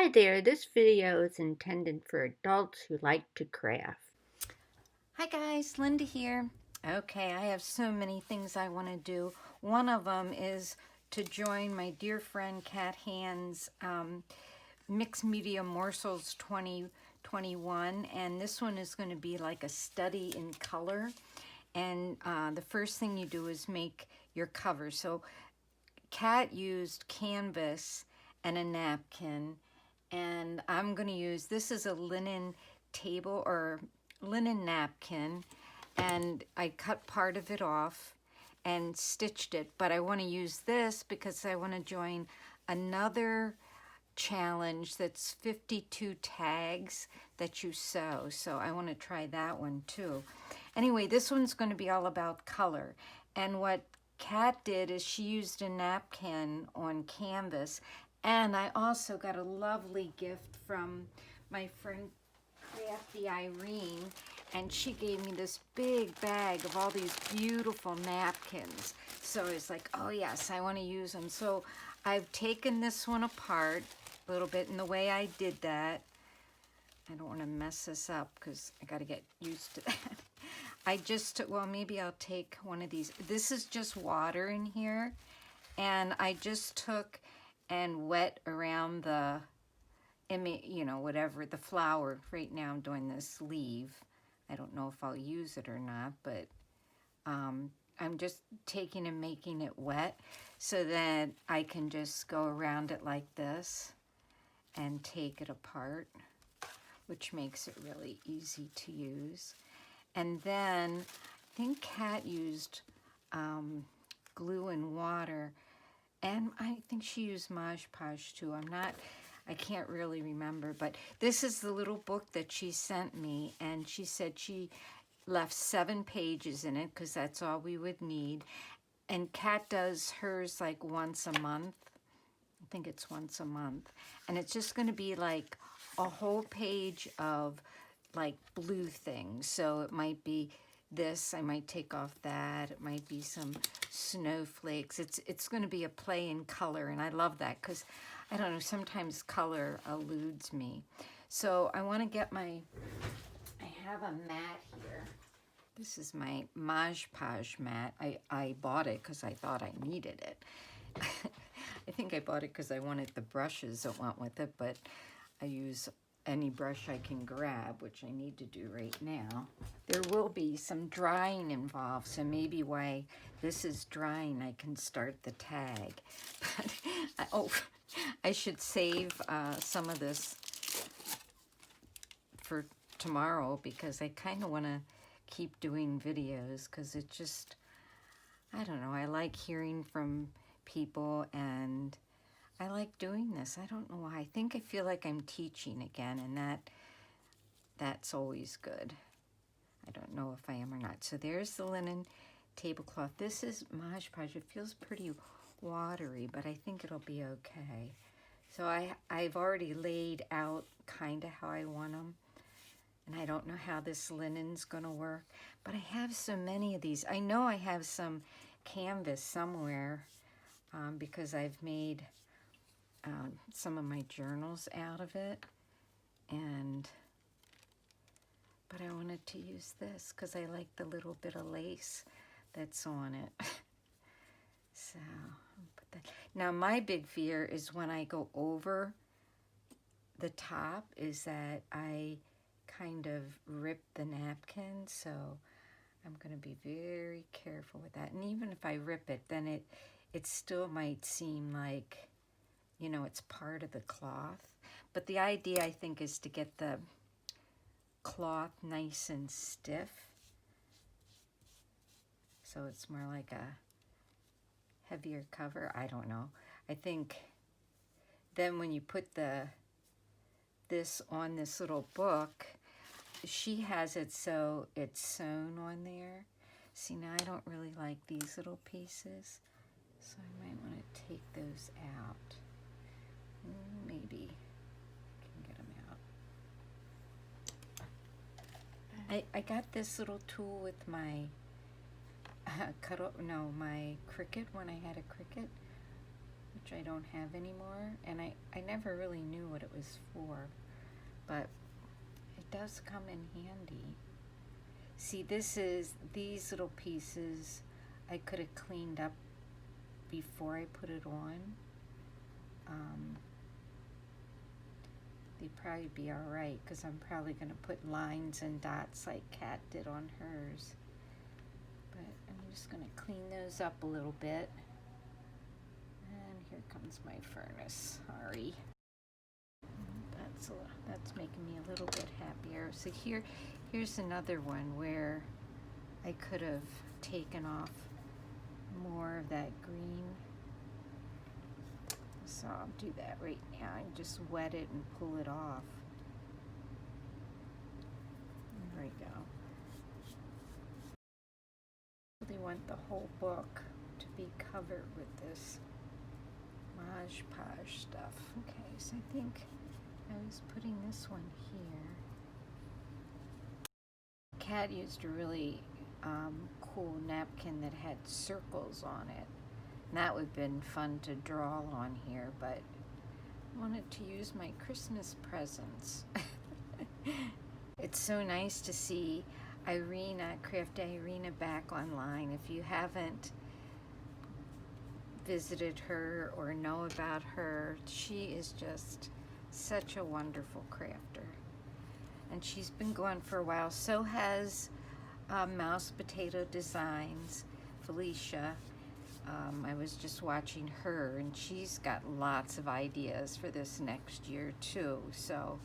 Hi there, this video is intended for adults who like to craft. Hi guys, Linda here. Okay, I have so many things I want to do. One of them is to join my dear friend Kat Hand's Mixed Media Morsels 2021, and this one is going to be like a study in color. And the first thing you do is make your cover. So Kat used canvas and a napkin, and I'm going to use, this is a linen table or linen napkin, and I cut part of it off and stitched it, but I want to use this because I want to join another challenge that's 52 tags that you sew, so I want to try that one too. Anyway, this one's going to be all about color, and what Kat did is she used a napkin on canvas, and I also got a lovely gift from my friend Crafty Irene, and she gave me this big bag of all these beautiful napkins. So it's like, oh yes, I want to use them. So I've taken this one apart a little bit, and the way I did that, I don't want to mess this up because I got to get used to that. I just took, well, maybe I'll take one of these. This is just water in here, and I just took and wet around the, you know, whatever, the flower. Right now I'm doing this leaf. I don't know if I'll use it or not, but I'm just taking and making it wet so that I can just go around it like this and take it apart, which makes it really easy to use. And then I think Kat used glue and water, and I think she used Mod Podge too. I can't really remember, but this is the little book that she sent me, and she said she left 7 pages in it because that's all we would need. And Kat does hers like once a month. I think it's once a month. And it's just going to be like a whole page of like blue things. So it might be this, I might take off that, it might be some snowflakes. It's going to be a play in color, and I love that because, I don't know, sometimes color eludes me. So I want to get I have a mat here. This is my Mod Podge mat. I bought it because I thought I needed it. I think I bought it because I wanted the brushes that went with it, but I use any brush I can grab, which I need to do right now. There will be some drying involved, so maybe while this is drying, I can start the tag. But I should save some of this for tomorrow because I kind of want to keep doing videos because it just, I don't know, I like hearing from people and I like doing this. I don't know why. I feel like I'm teaching again, and that's always good. I don't know if I am or not. So there's the linen tablecloth. This is Mod Podge. It feels pretty watery, but I think it'll be okay. So I've already laid out kind of how I want them, and I don't know how this linen's gonna work, but I have so many of these. I know I have some canvas somewhere because I've made some of my journals out of it, but I wanted to use this because I like the little bit of lace that's on it. So I'll put that. Now my big fear is when I go over the top is that I kind of rip the napkin, so I'm going to be very careful with that. And even if I rip it, then it still might seem like, you know, it's part of the cloth. But the idea, I think, is to get the cloth nice and stiff. So it's more like a heavier cover. I don't know. I think then when you put this on this little book, she has it so it's sewn on there. See, now I don't really like these little pieces, so I might want to take those out. Maybe I can get them out. I got this little tool with my my Cricut when I had a Cricut. which I don't have anymore, and I never really knew what it was for, but it does come in handy. See, these little pieces I could have cleaned up before I put it on. They'd probably be all right, because I'm probably going to put lines and dots like Kat did on hers. But I'm just going to clean those up a little bit. And here comes my furnace. Sorry. That's making me a little bit happier. So here's another one where I could have taken off more of that green. So I'll do that right now and just wet it and pull it off. There we go. They want the whole book to be covered with this Mod Podge stuff. Okay, so I think I was putting this one here. Kat used a really cool napkin that had circles on it. And that would have been fun to draw on here, but I wanted to use my Christmas presents. It's so nice to see Crafty Irina back online. If you haven't visited her or know about her, she is just such a wonderful crafter. And she's been going for a while. So has Mouse Potato Designs, Felicia. I was just watching her, and she's got lots of ideas for this next year too. So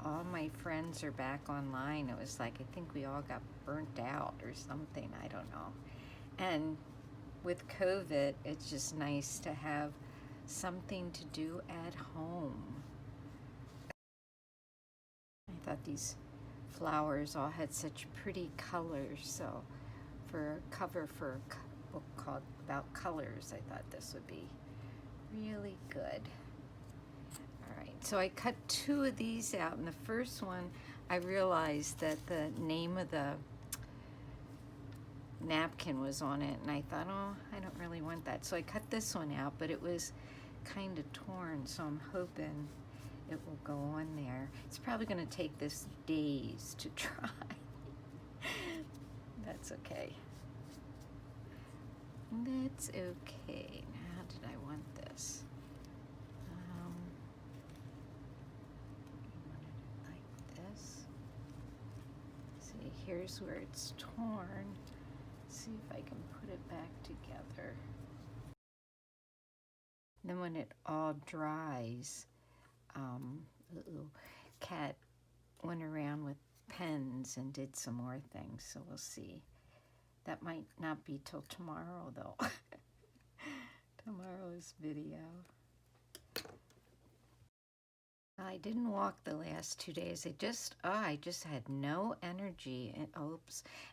all my friends are back online. It was like, I think we all got burnt out or something, I don't know. And with COVID, it's just nice to have something to do at home. I thought these flowers all had such pretty colors, so for a cover for a book called About Colors, I thought this would be really good. All right, so I cut 2 of these out, and the first one I realized that the name of the napkin was on it, and I thought, oh, I don't really want that. So I cut this one out, but it was kind of torn, so I'm hoping it will go on there. It's probably going to take this days to try. That's okay. That's okay. Now, how did I want this? I wanted it like this. See, here's where it's torn. See if I can put it back together. Then when it all dries, Kat went around with pens and did some more things, so we'll see. That might not be till tomorrow, though. Tomorrow's video. I didn't walk the last 2 days. I just had no energy.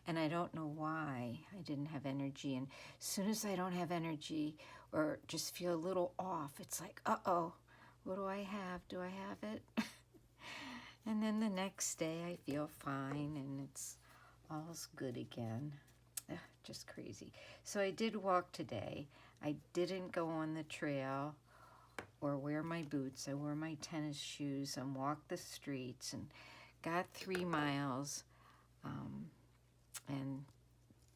And I don't know why I didn't have energy. And as soon as I don't have energy or just feel a little off, it's like, uh-oh, what do I have? Do I have it? And then the next day I feel fine and it's all's good again. Just crazy. So I did walk today. I didn't go on the trail or wear my boots. I wore my tennis shoes and walked the streets and got 3 miles and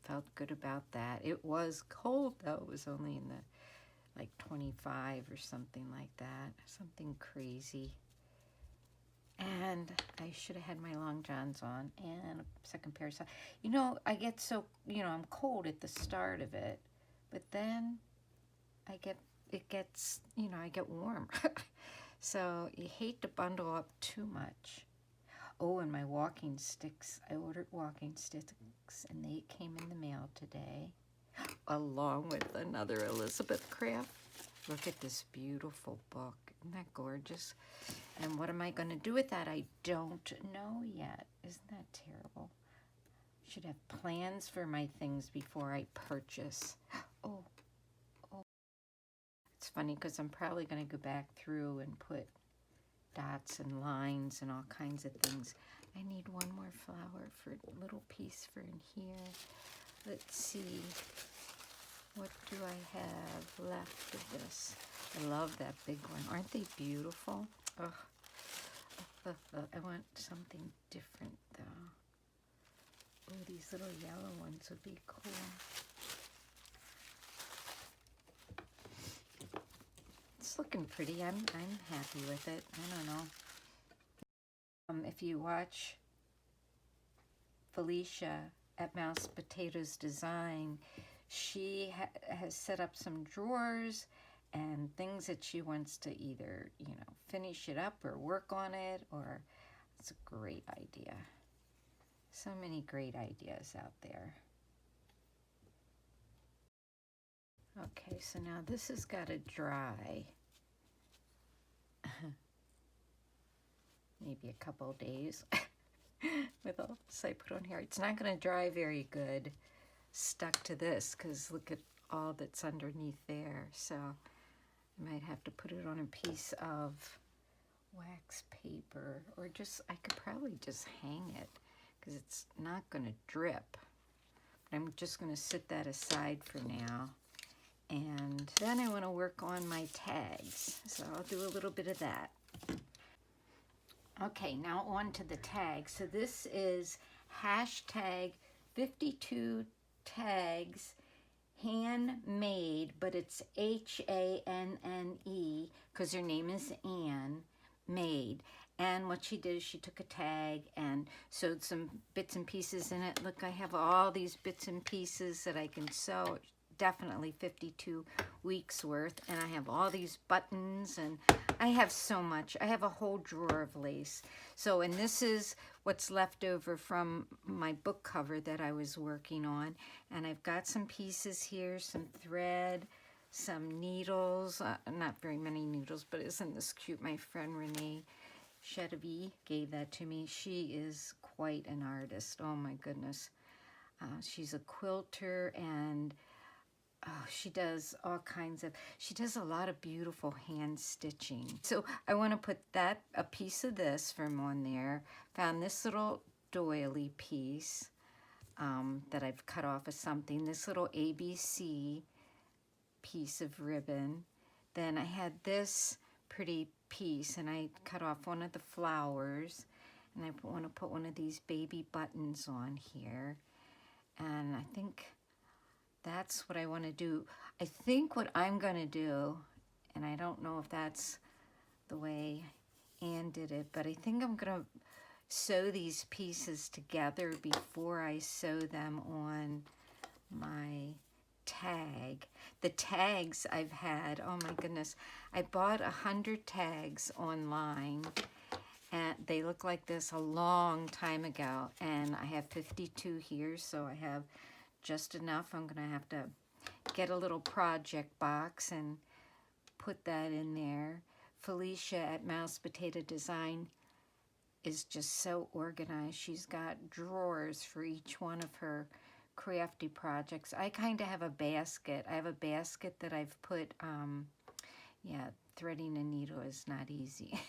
felt good about that. It was cold though. It was only in the like 25 or something like that. Something crazy. And I should have had my long johns on and a second pair of socks. You know, I get so, I'm cold at the start of it, but then I get warm. So you hate to bundle up too much. Oh, and my walking sticks. I ordered walking sticks and they came in the mail today, along with another Elizabeth craft. Look at this beautiful book. Isn't that gorgeous? And what am I going to do with that? I don't know yet. Isn't that terrible? Should have plans for my things before I purchase. Oh. It's funny because I'm probably going to go back through and put dots and lines and all kinds of things. I need one more flower for a little piece for in here. Let's see. What do I have left of this? I love that big one. Aren't they beautiful? Ugh. I want something different though. Oh, these little yellow ones would be cool. It's looking pretty. I'm happy with it. I don't know. If you watch Felicia at Mouse Potatoes Design, she has set up some drawers and things that she wants to either, finish it up or work on it, or it's a great idea. So many great ideas out there. Okay, so now this has got to dry. Maybe a couple days with all this I put on here. It's not going to dry very good stuck to this because look at all that's underneath there. So I might have to put it on a piece of wax paper, or just, I could probably just hang it because it's not going to drip. I'm just going to set that aside for now. And then I want to work on my tags. So I'll do a little bit of that. Okay, now on to the tags. So this is hashtag 52 tags, handmade, but it's H-A-N-N-E because her name is Anne, made. And what she did is she took a tag and sewed some bits and pieces in it. Look, I have all these bits and pieces that I can sew. Definitely 52 weeks worth. And I have all these buttons, and I have so much. I have a whole drawer of lace. So, and this is what's left over from my book cover that I was working on. And I've got some pieces here, some thread, some needles, not very many needles, but isn't this cute? My friend Renee Chedevy gave that to me. She is quite an artist. Oh my goodness. She's a quilter, and she does all kinds of, she does a lot of beautiful hand stitching. So I want to put a piece of this from on there. Found this little doily piece that I've cut off of something. This little ABC piece of ribbon. Then I had this pretty piece, and I cut off one of the flowers, and I want to put one of these baby buttons on here. And I think that's what I want to do. I think what I'm going to do, and I don't know if that's the way Anne did it, but I think I'm going to sew these pieces together before I sew them on my tag. The tags I've had, oh my goodness, I bought 100 tags online, and they look like this a long time ago, and I have 52 here, so I have just enough. I'm gonna have to get a little project box and put that in there. Felicia at Mouse Potato Design is just so organized. She's got drawers for each one of her crafty projects. I kind of have a basket. I have a basket that I've put, yeah, threading a needle is not easy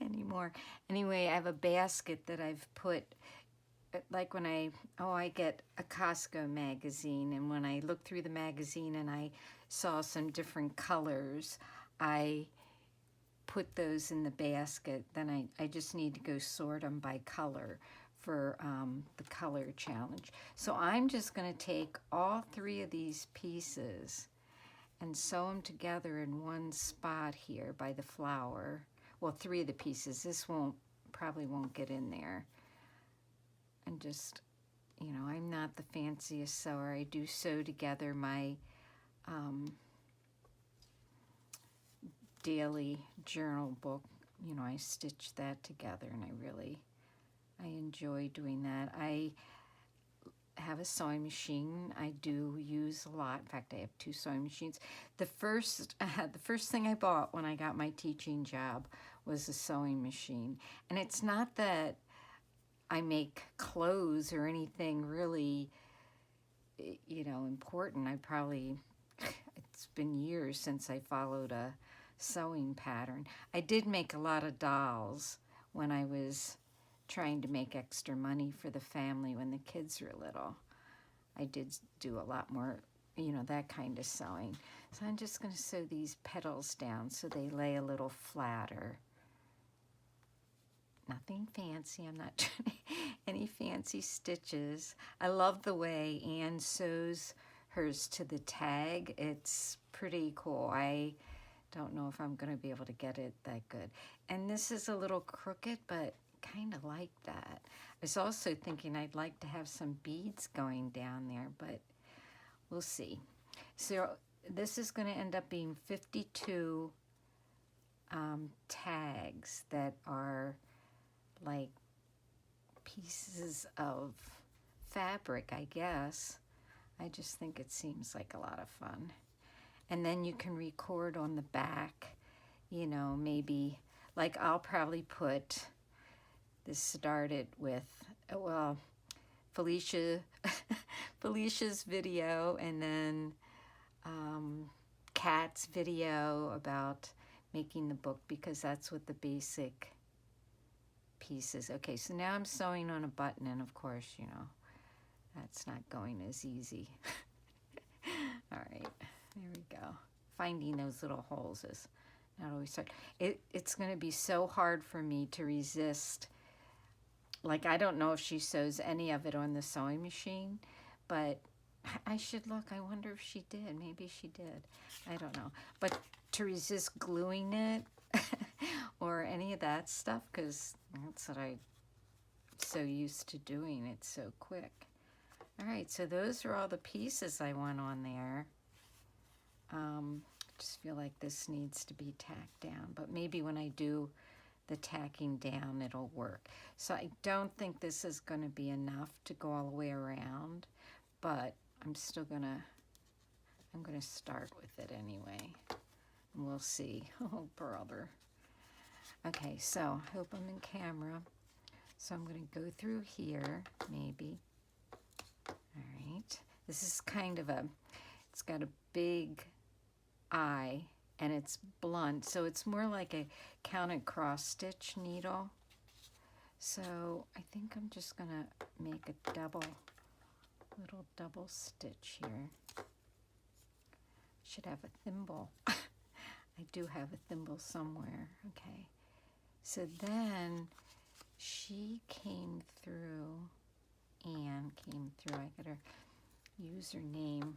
anymore. Anyway, I have a basket that I've put, like when I get a Costco magazine, and when I look through the magazine and I saw some different colors, I put those in the basket. Then I just need to go sort them by color for the color challenge. So I'm just going to take all 3 of these pieces and sew them together in one spot here by the flower. Well, 3 of the pieces. This probably won't get in there. And just, I'm not the fanciest sewer. I do sew together my daily journal book. I stitch that together, and I enjoy doing that. I have a sewing machine. I do use a lot. In fact, I have 2 sewing machines. The first thing I bought when I got my teaching job was a sewing machine. And it's not that I make clothes or anything really, important. It's been years since I followed a sewing pattern. I did make a lot of dolls when I was trying to make extra money for the family when the kids were little. I did do a lot more you know, that kind of sewing. So I'm just going to sew these petals down so they lay a little flatter. Nothing fancy. I'm not trying any fancy stitches. I love the way Anne sews hers to the tag. It's pretty cool. I don't know if I'm going to be able to get it that good. And this is a little crooked, but kind of like that. I was also thinking I'd like to have some beads going down there, but we'll see. So this is going to end up being 52 tags that are like pieces of fabric, I guess. I just think it seems like a lot of fun. And then you can record on the back, you know, maybe, like I'll probably put, this started with, well, Felicia's video, and then Kat's video about making the book, because that's what the basic pieces. Okay, so now I'm sewing on a button, and of course, you know, that's not going as easy. All right, there we go. Finding those little holes is not always hard. It's going to be so hard for me to resist. Like, I don't know if she sews any of it on the sewing machine, but I should look. I wonder if she did. Maybe she did. I don't know. But to resist gluing it or any of that stuff, because that's what I'm so used to doing. It's so quick. All right, so those are all the pieces I want on there. Just feel like this needs to be tacked down, but maybe when I do the tacking down, it'll work. So I don't think this is going to be enough to go all the way around, but I'm gonna start with it anyway, and we'll see. Oh, brother. Okay, so I hope I'm in camera. So I'm gonna go through here, maybe. All right, this is kind of it's got a big eye, and it's blunt, so it's more like a counted cross stitch needle. So I think I'm just gonna make a little double stitch here. Should have a thimble. I do have a thimble somewhere. Okay, so then she came through, Anne came through. I got her username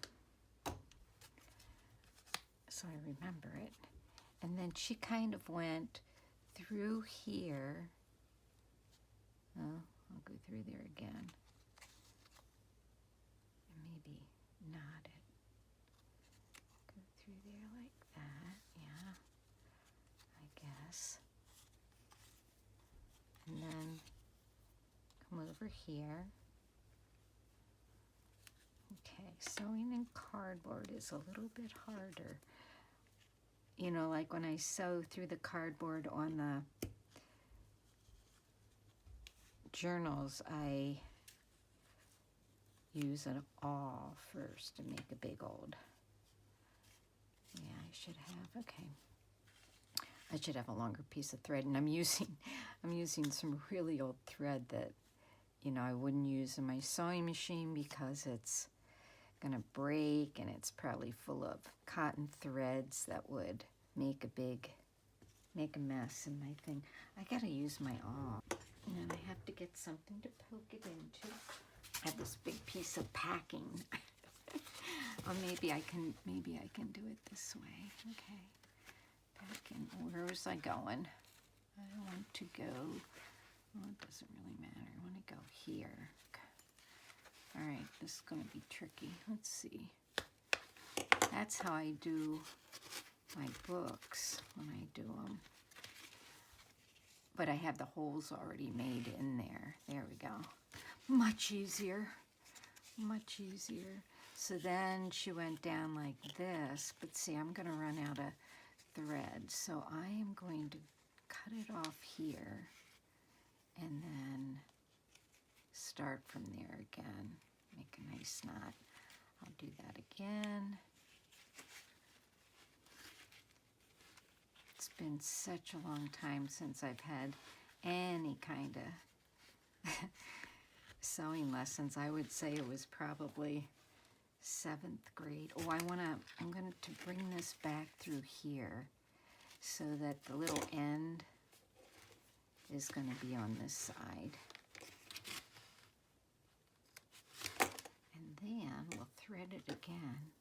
so I remember it. And then she kind of went through here. Oh, I'll go through there again. And maybe knot it. Go through there like that, yeah, I guess. And then come over here. Okay, sewing in cardboard is a little bit harder. You know, like when I sew through the cardboard on the journals, I use an awl first to make a big old, yeah, I should have, okay. I should have a longer piece of thread, and I'm using some really old thread that, you know, I wouldn't use in my sewing machine because it's gonna break, and it's probably full of cotton threads that would make a mess in my thing. I gotta use my awl, and I have to get something to poke it into. I have this big piece of packing. Or maybe I can do it this way. Okay, packing. Where was I going? I want to go. Well, it doesn't really matter. I want to go here. All right, this is going to be tricky. Let's see. That's how I do my books when I do them. But I have the holes already made in there. There we go. Much easier. Much easier. So then she went down like this. But see, I'm going to run out of thread. So I am going to cut it off here and then start from there again. Make a nice knot. I'll do that again. It's been such a long time since I've had any kind of sewing lessons. I would say it was probably 7th grade. Oh, I'm going to bring this back through here so that the little end is going to be on this side. And then we'll thread it again.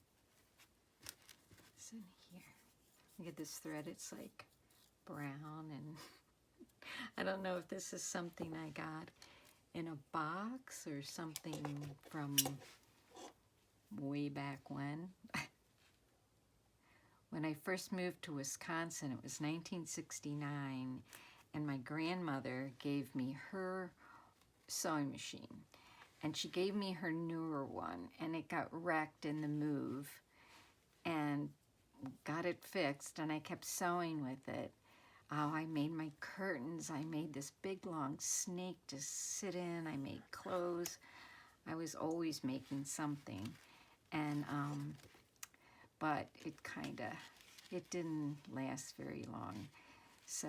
It's in here. Look at this thread. It's like brown, and I don't know if this is something I got in a box or something from way back when. When I first moved to Wisconsin, it was 1969, and my grandmother gave me her sewing machine, and she gave me her newer one, and it got wrecked in the move, and got it fixed, and I kept sewing with it. Oh, I made my curtains. I made this big long snake to sit in. I made clothes. I was always making something. And, but it didn't last very long. So,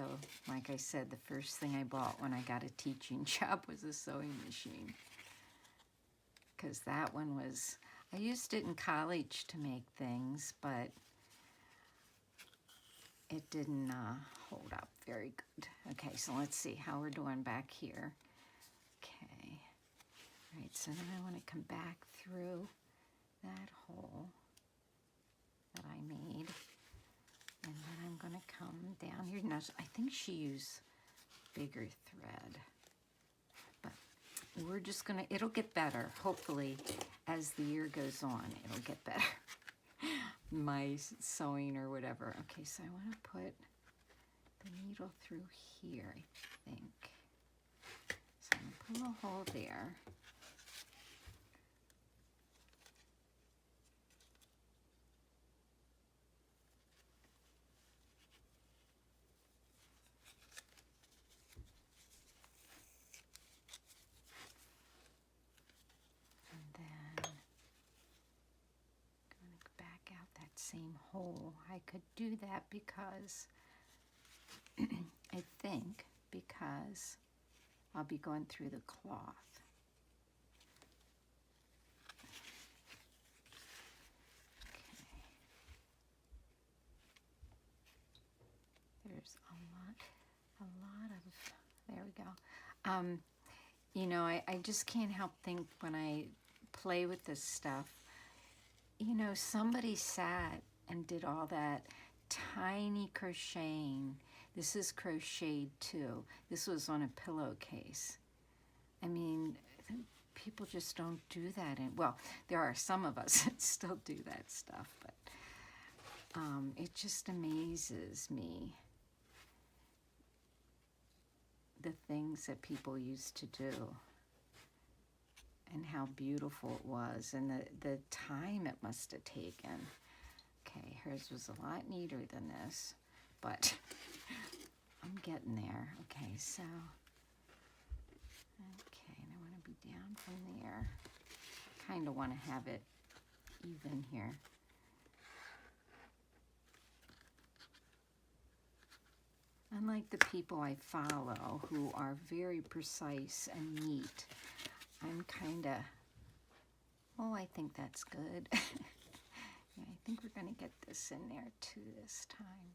like I said, the first thing I bought when I got a teaching job was a sewing machine. Because that one was, I used it in college to make things, but it didn't hold up very good. Okay, so let's see how we're doing back here. Okay, all right, so then I want to come back through that hole that I made, and then I'm going to come down here. Now, I think she used bigger thread, but we're just going to, it'll get better, hopefully, as the year goes on, it'll get better. My sewing or whatever. Okay, so I want to put the needle through here, I think. So I'm going to pull a hole there. And then I'm going to back out that same hole. I could do that because I think because I'll be going through the cloth. Okay. There's a lot of, there we go. You know, I just can't help think when I play with this stuff, you know, somebody sat and did all that tiny crocheting. This is crocheted too. This was on a pillowcase. I mean, people just don't do that. And well, there are some of us that still do that stuff, but it just amazes me, the things that people used to do and how beautiful it was, and the time it must have taken. Okay, hers was a lot neater than this, but I'm getting there. Okay, so, okay, and I want to be down from there. I kind of want to have it even here. Unlike the people I follow who are very precise and neat, I'm kind of, oh, I think that's good. Yeah, I think we're going to get this in there too this time.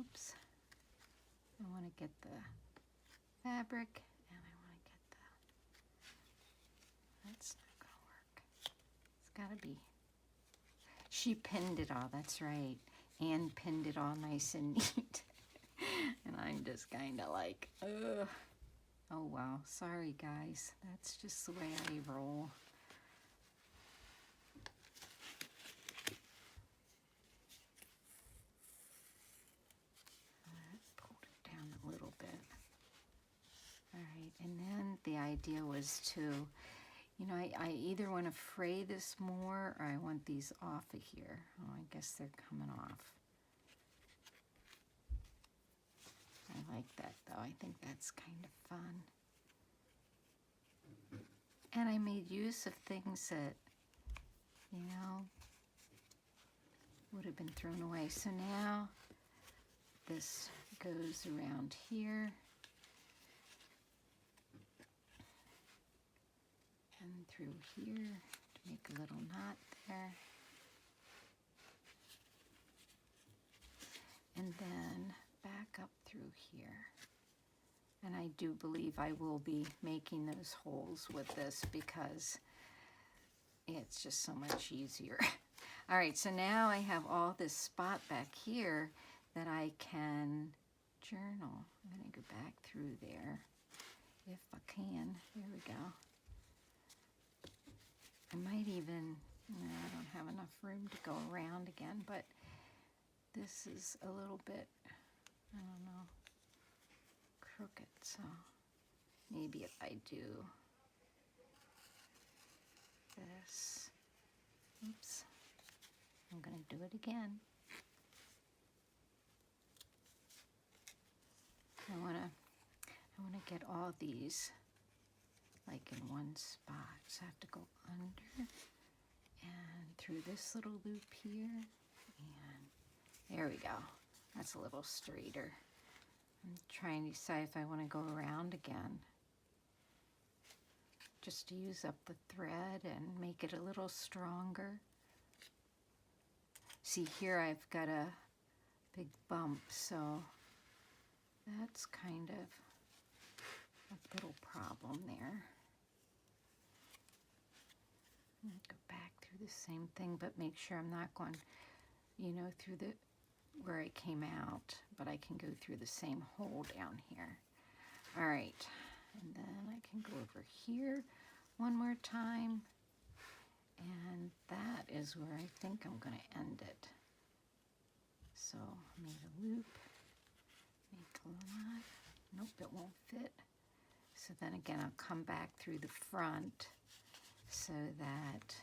Oops. I want to get the fabric, and I want to get the, that's not going to work. It's got to be, she pinned it all, that's right. Anne pinned it all nice and neat. And I'm just kind of like, ugh. Oh, well, sorry, guys. That's just the way I roll. Pulled it down a little bit. All right, and then the idea was to, you know, I either want to fray this more or I want these off of here. Oh, I guess they're coming off. I like that, though. I think that's kind of fun. And I made use of things that, you know, would have been thrown away. So now this goes around here. And through here to Make a little knot there. And then back up through here. And I do believe I will be making those holes with this because it's just so much easier. All right, so now I have all this spot back here that I can journal. I'm gonna go back through there if I can. There we go. I might even, no, I don't have enough room to go around again, but this is a little bit, I don't know, crooked, so maybe if I do this, oops, I'm gonna do it again. I wanna get all these like in one spot. So I have to go under and through this little loop here, and there we go. That's a little straighter. I'm trying to decide if I want to go around again, just to use up the thread and make it a little stronger. See, here I've got a big bump, so that's kind of a little problem there. I'm gonna go back through the same thing, but make sure I'm not going, you know, through the where it came out, but I can go through the same hole down here. All right, and then I can go over here one more time, and that is where I think I'm gonna end it. So I made a loop, make a knot. Nope, it won't fit. So then again, I'll come back through the front so that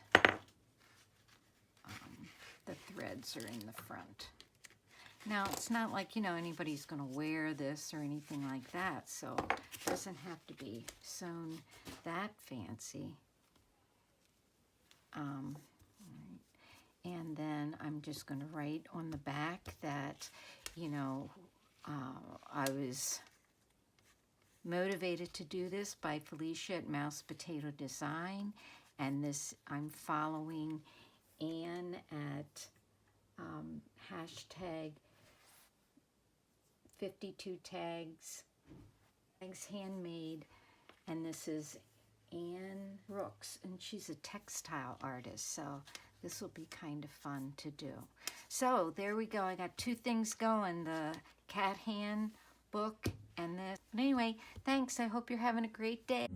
the threads are in the front. Now, it's not like, you know, anybody's going to wear this or anything like that, so it doesn't have to be sewn that fancy. And then I'm just going to write on the back that, you know, I was motivated to do this by Felicia at Mouse Potato Design, and this I'm following Anne at hashtag 52 tags handmade, and this is Anne Brooks, and she's a textile artist, so this will be kind of fun to do. So there we go. I got two things going, the cat hand book and this. But anyway, thanks. I hope you're having a great day.